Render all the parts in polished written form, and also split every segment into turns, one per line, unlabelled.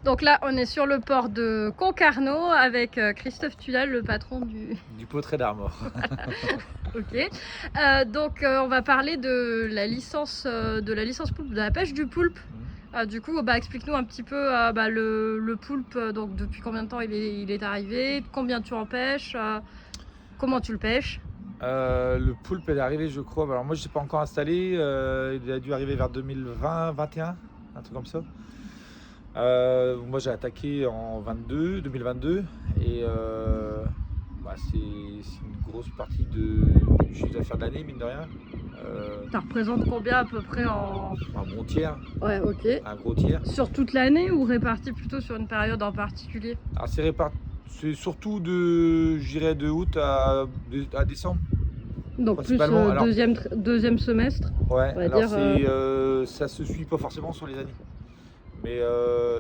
Donc là, on est sur le port de Concarneau avec Christophe Tulal, le patron
du Potré d'Armor.
Ok. On va parler de la licence poulpe, de la pêche du poulpe. Du coup, explique-nous un petit peu le poulpe. Donc depuis combien de temps il est arrivé, combien tu en pêches, comment tu le pêches.
Le poulpe est arrivé, je crois. Alors moi, je ne l'ai pas encore installé. Il a dû arriver vers 2020-2021, un truc comme ça. Moi, j'ai attaqué en 2022 et c'est une grosse partie du chiffre d'affaires de l'année, mine de rien.
Ça représente combien à peu près en...
Un bon tiers.
Ouais, ok.
Un gros tiers.
Sur toute l'année ou réparti plutôt sur une période en particulier?
Alors c'est surtout de août à décembre.
Donc plus deuxième semestre.
Ouais, alors ça se suit pas forcément sur les années. Mais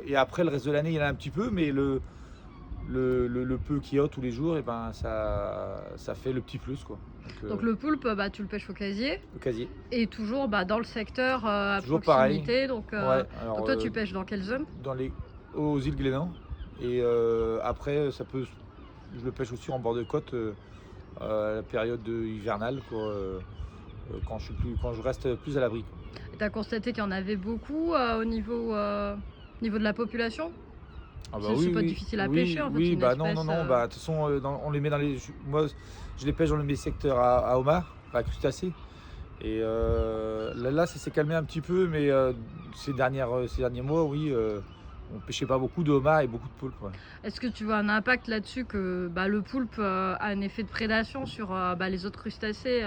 et après le reste de l'année il y en a un petit peu, mais le peu qu'il y a tous les jours, et ça fait le petit plus quoi.
Donc le poulpe, tu le pêches au casier.
Au casier.
Et toujours dans le secteur à
toujours
proximité.
Pareil.
Donc toi tu pêches dans quelle zone?
Aux îles Glénan. Et après je le pêche aussi en bord de côte à la période hivernale quoi, quand je reste plus à l'abri.
Tu as constaté qu'il y en avait beaucoup au niveau de la population? C'est pas difficile à pêcher en fait.
Oui, non. De toute façon, on les met dans les. Moi, je les pêche dans mes secteurs à homards, à crustacés. Et là, ça s'est calmé un petit peu, mais ces derniers mois, oui, on pêchait pas beaucoup de homards et beaucoup de poulpes. Ouais.
Est-ce que tu vois un impact là-dessus que le poulpe a un effet de prédation sur les autres crustacés,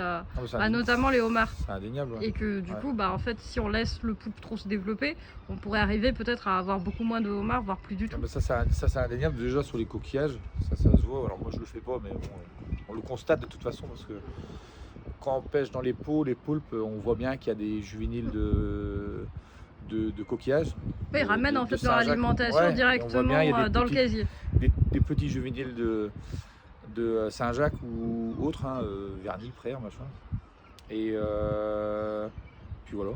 notamment les homards?
C'est indéniable. Ouais.
Et que du coup, en fait, si on laisse le poulpe trop se développer, on pourrait arriver peut-être à avoir beaucoup moins de homards, voire plus du tout.
Ça c'est indéniable déjà sur les coquillages, ça se voit. Alors moi je le fais pas, mais on le constate de toute façon parce que quand on pêche dans les pots, les poulpes, on voit bien qu'il y a des juvéniles de coquillages.
Ils ramènent en fait leur alimentation directement dans le casier.
Des petits juvéniles de Saint-Jacques ou autres, Vernis, Prère, machin. Et puis voilà.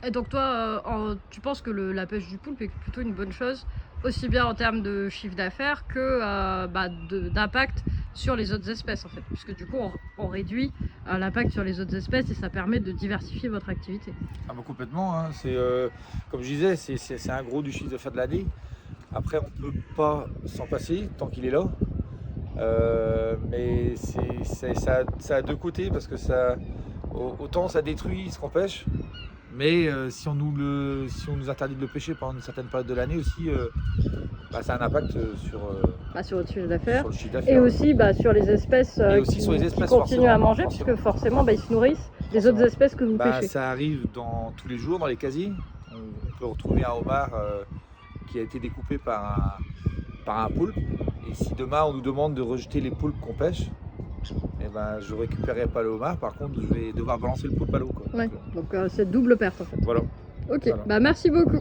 Et donc toi, tu penses que la pêche du poulpe est plutôt une bonne chose, aussi bien en termes de chiffre d'affaires que d'impact sur les autres espèces en fait, puisque du coup on réduit l'impact sur les autres espèces et ça permet de diversifier votre activité.
Complètement, comme je disais, c'est un gros du chiffre d'affaires de l'année. Après on peut pas s'en passer tant qu'il est là, mais ça a deux côtés parce que autant ça détruit ce qu'on pêche. Mais si on nous interdit de le pêcher pendant une certaine période de l'année aussi, ça a un impact sur
votre chiffre d'affaires.
Et
aussi sur les espèces qui continuent à manger, puisque forcément ils se nourrissent des autres espèces que vous pêchez.
Ça arrive tous les jours dans les casiers. On peut retrouver un homard qui a été découpé par un poulpe. Et si demain on nous demande de rejeter les poulpes qu'on pêche, je ne récupérerai pas le homard, par contre je vais devoir balancer le poulpe à l'eau.
Donc c'est double perte en fait.
Voilà.
Ok, voilà. Merci beaucoup.